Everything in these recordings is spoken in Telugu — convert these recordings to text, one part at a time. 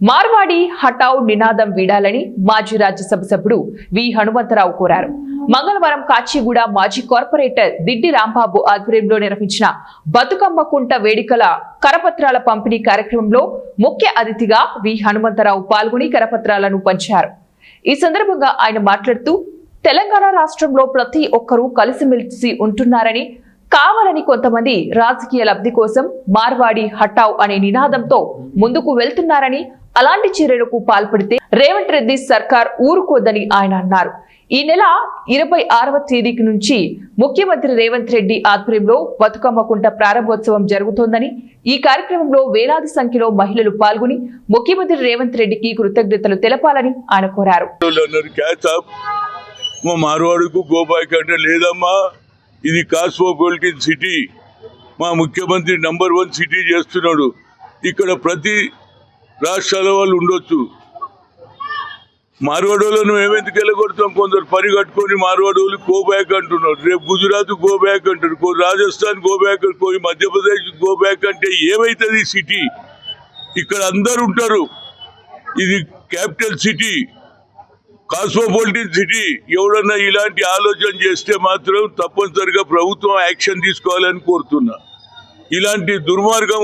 మార్వాడి హటావ్ నినాదం వీడాలని మాజీ రాజ్యసభ సభ్యుడు వి హనుమంతరావు కోరారు. మంగళవారం కాచిగూడ మాజీ కార్పొరేటర్ దిడ్డి రాంబాబు ఆధ్వర్యంలో నిర్వహించిన బతుకమ్మ కుంట వేడుకల కరపత్రాల పంపిణీ కార్యక్రమంలో ముఖ్య అతిథిగా వి హనుమంతరావు పాల్గొని కరపత్రాలను పంచారు. ఈ సందర్భంగా ఆయన మాట్లాడుతూ తెలంగాణ రాష్ట్రంలో ప్రతి ఒక్కరూ కలిసిమెలిసి ఉంటున్నారని, కావాలని కొంతమంది రాజకీయ లబ్ధి కోసం మార్వాడి హటావ్ అనే నినాదంతో ముందుకు వెళ్తున్నారని, అలాంటి చర్యలకు పాల్పడితే రేవంత్ రెడ్డి సర్కార్ ఊరుకోదని ఆయన అన్నారు. ఈ నెల 26వ తేదీకి నుంచి ముఖ్యమంత్రి రేవంత్ రెడ్డి ఆధ్వర్యంలో బతుకమ్మ కుంట ప్రారంభోత్సవం జరుగుతోందని, ఈ కార్యక్రమంలో వేలాది సంఖ్యలో మహిళలు పాల్గొని ముఖ్యమంత్రి రేవంత్ రెడ్డికి కృతజ్ఞతలు తెలపాలని ఆయన కోరారు. ఇది కాస్మోపాలిటన్ సిటీ, మా ముఖ్యమంత్రి నంబర్ 1 సిటీ చేస్తున్నాడు. ఇక్కడ ప్రతి రాష్ట్రాల వాళ్ళు ఉండొచ్చు. మార్వాడోళ్ళను మేమెందుకు వెళ్ళగొడతాం? కొందరు పని కట్టుకొని మార్వాడోళ్ళు గో బ్యాక్ అంటున్నారు. రేపు గుజరాత్ గో బ్యాక్ అంటారు, రాజస్థాన్ గో బ్యాక్ అంటారు, మధ్యప్రదేశ్ గో బ్యాక్ అంటే ఏమైతుంది? సిటీ ఇక్కడ అందరు ఉంటారు. ఇది క్యాపిటల్ సిటీ, కాస్మోపాలిటన్ సిటీ. ఎవడన్నా ఇలాంటి ఆలోచన చేస్తే మాత్రం తప్పనిసరిగా ప్రభుత్వం యాక్షన్ తీసుకోవాలని కోరుతున్నా. ఇలాంటి దుర్మార్గం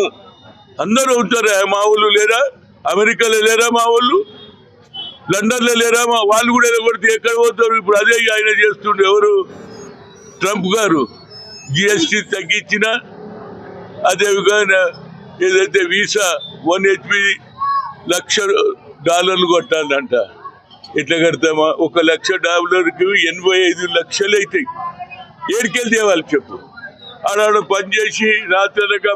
అందరూ ఉంటారా? మా వాళ్ళు లేరా? అమెరికాలో లేరా? మా వాళ్ళు లండన్లో లేరా? మా వాళ్ళు కూడా కొడితే ఎక్కడ పోతారు? ఇప్పుడు అదే ఆయన చేస్తుండే. ఎవరు? ట్రంప్ గారు జిఎస్టీ తగ్గించిన, అదేవిధంగా ఏదైతే వీసా 1 HP $1,00,000 కొట్టాలంట. ఎట్లా కడతామా? $1,00,000కి 85 లక్షలు అవుతాయి. ఏడికెళ్ళి తేవాలి చెప్పు? ఆడ పనిచేసి రాత్రనక